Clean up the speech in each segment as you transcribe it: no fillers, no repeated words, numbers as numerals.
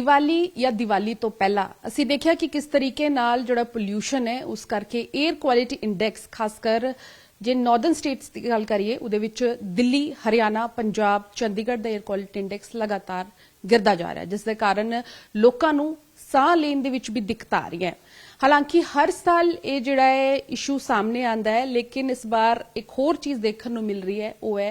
ਦੀਵਾਲੀ ਜਾਂ ਦੀਵਾਲੀ ਤੋਂ ਪਹਿਲਾਂ ਅਸੀਂ ਦੇਖਿਆ ਕਿ ਕਿਸ ਤਰੀਕੇ ਨਾਲ ਜਿਹੜਾ ਪੋਲਿਊਸ਼ਨ ਹੈ ਉਸ ਕਰਕੇ 에ਅਰ ਕੁਆਲਿਟੀ ਇੰਡੈਕਸ ਖਾਸ ਕਰ ਜੇ ਨਾਰਥਰਨ ਸਟੇਟਸ ਦੀ ਗੱਲ ਕਰੀਏ ਉਹਦੇ ਵਿੱਚ ਦਿੱਲੀ, ਹਰਿਆਣਾ, ਪੰਜਾਬ, ਚੰਡੀਗੜ੍ਹ ਦਾ 에ਅਰ ਕੁਆਲਿਟੀ ਇੰਡੈਕਸ ਲਗਾਤਾਰ ਗਿਰਦਾ ਜਾ ਰਿਹਾ ਜਿਸ ਦੇ ਕਾਰਨ ਲੋਕਾਂ ਨੂੰ ਸਾਹ ਲੈਣ ਦੇ ਵਿੱਚ ਵੀ ਦਿੱਕਤ ਆ ਰਹੀ ਹੈ। हालांकि हर साल ये जिहड़ा है इशू सामने आंदा है लेकिन इस बार एक होर चीज़ देखने को मिल रही है वो है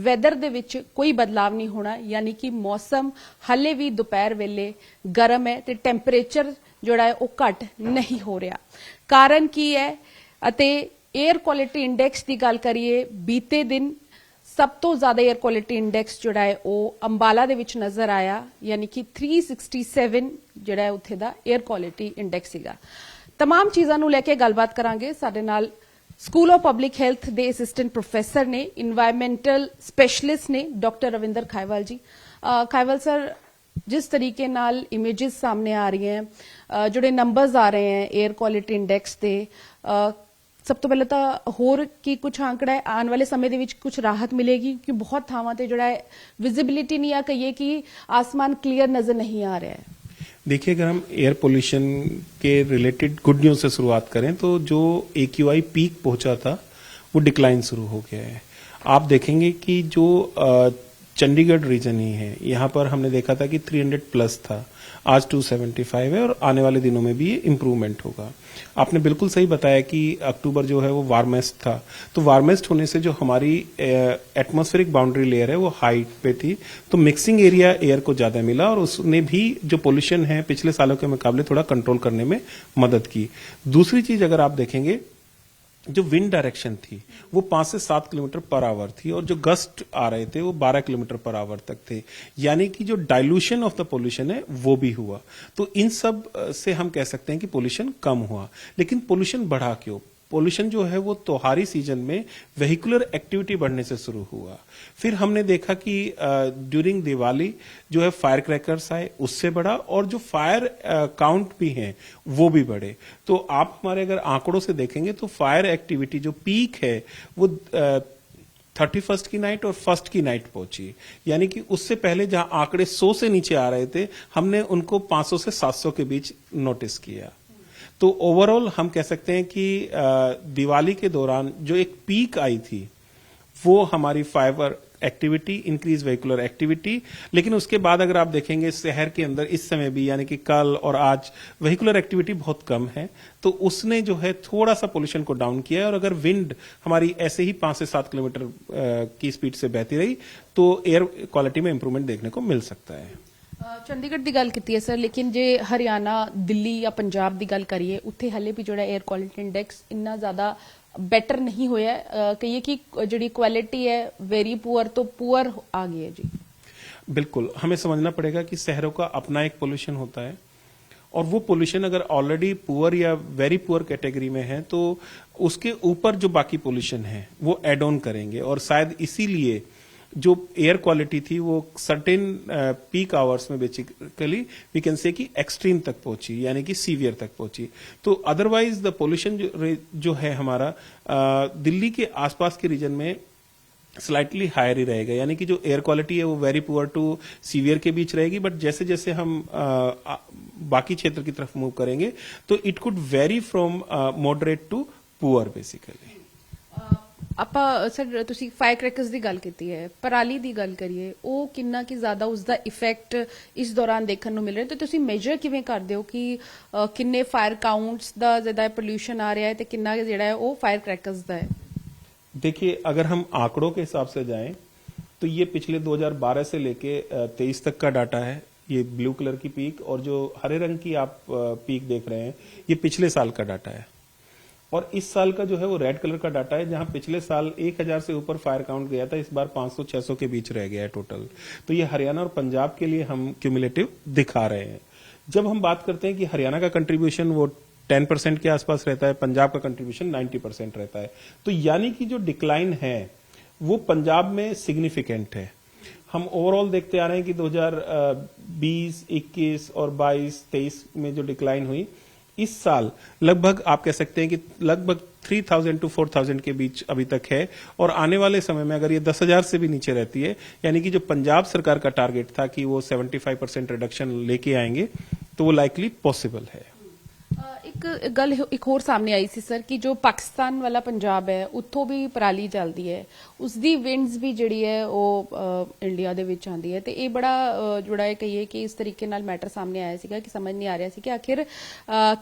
वैदर दे विच कोई बदलाव नहीं होना यानी कि मौसम हले भी दोपहर वेले गर्म है ते टैंपरेचर जिहड़ा है वो घट नहीं हो रहा। कारण की है अते एयर क्वालिटी इंडेक्स की गल करिए बीते दिन सब तो ज्यादा एयर क्वालिटी इंडेक्स जिहड़ा है वो अंबाला दे विच नजर आया यानी कि 367 जिहड़ा है उत्थे दा एयर क्वालिटी इंडेक्स सीगा। तमाम चीज़ों को लैके गलबात करांगे साडे नाल स्कूल ऑफ पब्लिक हेल्थ के असिस्टेंट प्रोफैसर ने इन्वायरमेंटल स्पैशलिस्ट ने डॉक्टर रविंदर खायवाल जी। खायवाल सर जिस तरीके नाल इमेजेस सामने आ रही हैं जोड़े नंबर्स आ रहे हैं एयर क्वालिटी इंडेक्स के सब तो पहले तो होर की कुछ आंकड़ा है आने वाले समय के कुछ राहत मिलेगी क्योंकि बहुत थावां ते जोड़ा है विजिबिलिटी नहीं आ कहिए कि आसमान क्लीयर नजर नहीं आ रहा है। देखिए अगर हम एयर पोल्यूशन के रिलेटेड गुड न्यूज से शुरुआत करें तो जो AQI पीक पहुंचा था वो डिक्लाइन शुरू हो गया है। आप देखेंगे कि जो चंडीगढ़ रीजन ही है यहाँ पर हमने देखा था कि 300 प्लस था, आज 275 है और आने वाले दिनों में भी ये इम्प्रूवमेंट होगा। आपने बिल्कुल सही बताया कि अक्टूबर जो है वो वार्मेस्ट था, तो वार्मेस्ट होने से जो हमारी एटमॉस्फेरिक बाउंड्री लेयर है वो हाइट पे थी तो मिक्सिंग एरिया एयर को ज्यादा मिला और उसने भी जो पोल्यूशन है पिछले सालों के मुकाबले थोड़ा कंट्रोल करने में मदद की। दूसरी चीज अगर आप देखेंगे जो विंड डायरेक्शन थी वो 5 से 7 किलोमीटर पर आवर थी और जो गस्ट आ रहे थे वो 12 किलोमीटर पर आवर तक थे यानी कि जो डाइल्यूशन ऑफ द पोल्यूशन है वो भी हुआ। तो इन सब से हम कह सकते हैं कि पोल्यूशन कम हुआ। लेकिन पोल्यूशन बढ़ा क्यों? पोल्यूशन जो है वो त्योहारी सीजन में वेहिकुलर एक्टिविटी बढ़ने से शुरू हुआ। फिर हमने देखा कि ड्यूरिंग दिवाली जो है फायर क्रैकर्स आए उससे बढ़ा और जो फायर काउंट भी हैं वो भी बढ़े। तो आप हमारे अगर आंकड़ों से देखेंगे तो फायर एक्टिविटी जो पीक है वो 31st की नाइट और 1st की नाइट पहुंची यानी कि उससे पहले जहां आंकड़े 100 से नीचे आ रहे थे हमने उनको 500 से 700 के बीच नोटिस किया। तो ओवरऑल हम कह सकते हैं कि दिवाली के दौरान जो एक पीक आई थी वो हमारी fire activity increase vehicular activity, लेकिन उसके बाद अगर आप देखेंगे शहर के अंदर इस समय भी यानी कि कल और आज वेहिकुलर एक्टिविटी बहुत कम है तो उसने जो है थोड़ा सा पोल्यूशन को डाउन किया है। और अगर विंड हमारी ऐसे ही 5 से 7 किलोमीटर की स्पीड से बहती रही तो एयर क्वालिटी में इंप्रूवमेंट देखने को मिल सकता है। चंडीगढ़ की गल की है सर लेकिन जे हरियाणा, दिल्ली या पंजाब की गल करिए उत्थे हले भी जो एयर क्वालिटी इंडेक्स इन्ना ज्यादा बेटर नहीं होया कहिए कि जी क्वालिटी है वेरी पुअर तो पुअर आ गई है जी। बिल्कुल हमें समझना पड़ेगा कि शहरों का अपना एक पोल्यूशन होता है और वो पोल्यूशन अगर ऑलरेडी पुअर या वेरी पुअर कैटेगरी में है तो उसके ऊपर जो बाकी पोल्यूशन है वो एड ऑन करेंगे और शायद इसीलिए जो एयर क्वालिटी थी वो सर्टेन पीक आवर्स में बेसिकली वी कैन से कि एक्सट्रीम तक पहुंची यानी कि सीवियर तक पहुंची। तो अदरवाइज द पोल्यूशन जो है हमारा दिल्ली के आसपास के रीजन में स्लाइटली हायर ही रहेगा यानी कि जो एयर क्वालिटी है वो वेरी पुअर टू सीवियर के बीच रहेगी। बट जैसे जैसे हम बाकी क्षेत्र की तरफ मूव करेंगे तो it could vary from moderate to poor basically. ਆਪਾਂ ਸਰ ਤੁਸੀਂ ਫਾਇਰ ਕ੍ਰੈਕਰਸ ਦੀ ਗੱਲ ਕੀਤੀ ਹੈ, ਪਰਾਲੀ ਦੀ ਗੱਲ ਕਰੀਏ ਉਹ ਕਿੰਨਾ ਕਿ ਜ਼ਿਆਦਾ ਉਸ ਦਾ ਇਫੈਕਟ ਇਸ ਦੌਰਾਨ ਦੇਖਣ ਨੂੰ ਮਿਲ ਰਿਹਾ ਤੇ ਤੁਸੀਂ ਮੇਜਰ ਕਿਵੇਂ ਕਰਦੇ ਹੋ ਕਿ ਕਿੰਨੇ ਫਾਇਰ ਕਾਊंट्स ਦਾ ਜ਼ਿਆਦਾ पोल्यूशन आ रहा है ਤੇ ਕਿੰਨਾ ਜਿਹੜਾ ਹੈ ਉਹ फायर क्रैकर्स ਦਾ है? देखिए अगर हम आंकड़ों के हिसाब से जाएं तो ये पिछले 2012 से लेके 23 तक का डाटा है। ये ब्लू कलर की पीक और जो हरे रंग की आप पीक देख रहे हैं ये पिछले साल का डाटा है और इस साल का जो है वो रेड कलर का डाटा है जहां पिछले साल 1000 से ऊपर फायर काउंट गया था, इस बार 500-600 के बीच रह गया है टोटल। तो ये हरियाणा और पंजाब के लिए हम क्यूमुलेटिव दिखा रहे हैं। जब हम बात करते हैं कि हरियाणा का कंट्रीब्यूशन वो 10% के आसपास रहता है, पंजाब का कंट्रीब्यूशन 90% रहता है, तो यानी कि जो डिक्लाइन है वो पंजाब में सिग्निफिकेंट है। हम ओवरऑल देखते आ रहे हैं कि 2020, 21 और 22, 23 में जो डिक्लाइन हुई इस साल लगभग आप कह सकते हैं कि लगभग 3,000 to 4,000 के बीच अभी तक है, और आने वाले समय में अगर ये 10,000 से भी नीचे रहती है, यानी कि जो पंजाब सरकार का टारगेट था कि वो 75% रिडक्शन लेके आएंगे, तो वो लाइकली पॉसिबल है। ਇੱਕ ਗੱਲ ਇੱਕ ਹੋਰ ਸਾਹਮਣੇ ਆਈ ਸੀ ਸਰ ਕਿ ਜੋ ਪਾਕਿਸਤਾਨ ਵਾਲਾ ਪੰਜਾਬ ਹੈ ਉੱਥੋਂ ਵੀ ਪਰਾਲੀ ਚੱਲਦੀ ਹੈ, ਉਸ ਦੀ ਵਿੰਡਸ ਵੀ ਜਿਹੜੀ ਹੈ ਉਹ ਇੰਡੀਆ ਦੇ ਵਿੱਚ ਆਉਂਦੀ ਹੈ, ਤੇ ਇਹ ਬੜਾ ਜਿਹੜਾ ਇਹ ਕਹੀਏ ਕਿ ਇਸ ਤਰੀਕੇ ਨਾਲ ਮੈਟਰ ਸਾਹਮਣੇ ਆਇਆ ਸੀਗਾ ਕਿ ਸਮਝ ਨਹੀਂ ਆ ਰਿਹਾ ਸੀ ਕਿ ਆਖਿਰ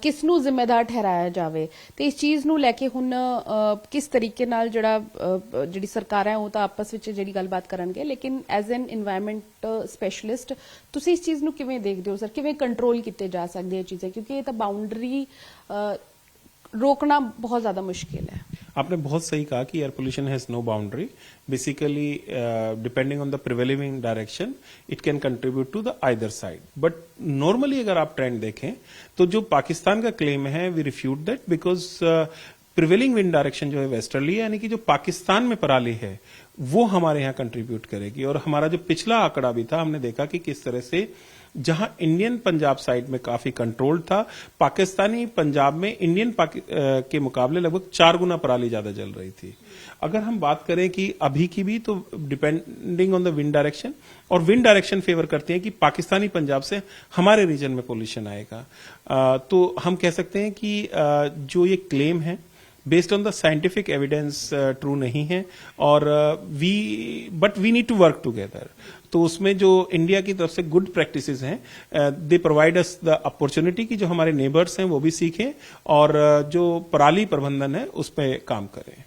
ਕਿਸ ਨੂੰ ਜ਼ਿੰਮੇਦਾਰ ਠਹਿਰਾਇਆ ਜਾਵੇ, ਤੇ ਇਸ ਚੀਜ਼ ਨੂੰ ਲੈ ਕੇ ਹੁਣ ਕਿਸ ਤਰੀਕੇ ਨਾਲ ਜਿਹੜੀ ਸਰਕਾਰ ਹੈ ਉਹ ਤਾਂ ਆਪਸ ਵਿੱਚ ਜਿਹੜੀ ਗੱਲਬਾਤ ਕਰਨਗੇ, ਲੇਕਿਨ ਐਜ਼ ਐਨ এনवायरमेंट ਸਪੈਸ਼ਲਿਸਟ ਤੁਸੀਂ ਇਸ ਚੀਜ਼ ਨੂੰ ਕਿਵੇਂ ਦੇਖਦੇ ਹੋ ਸਰ, ਕਿਵੇਂ ਕੰਟਰੋਲ ਕੀਤੇ ਜਾ ਸਕਦੇ ਇਹ ਚੀਜ਼ਾਂ, ਕਿਉਂਕਿ ਇਹ ਤਾਂ ਬਾਉਂਡਰੀ रोकना बहुत ज्यादा मुश्किल है। आपने बहुत सही कहा कि air pollution has no boundary, basically depending on the prevailing direction it can contribute to the either side, but normally अगर आप ट्रेंड देखें तो जो पाकिस्तान का क्लेम है we refute that, because prevailing wind direction जो है वेस्टर्ली है, यानी कि जो पाकिस्तान में पराली है वो हमारे यहाँ कंट्रीब्यूट करेगी। और हमारा जो पिछला आंकड़ा भी था, हमने देखा कि किस तरह से जहां इंडियन पंजाब साइड में काफी कंट्रोल था, पाकिस्तानी पंजाब में इंडियन के मुकाबले लगभग 4 गुना पराली ज्यादा जल रही थी। अगर हम बात करें कि अभी की भी, तो depending on the wind direction, और विंड डायरेक्शन फेवर करती है कि पाकिस्तानी पंजाब से हमारे रीजन में पोल्यूशन आएगा। तो हम कह सकते हैं कि जो ये क्लेम है based on the scientific evidence true नहीं है, और but we need to work together. तो उसमें जो इंडिया की तरफ से गुड प्रैक्टिसेस हैं, they provide us the opportunity कि जो हमारे नेबर्स हैं वो भी सीखें और जो पराली प्रबंधन है उस पर काम करें।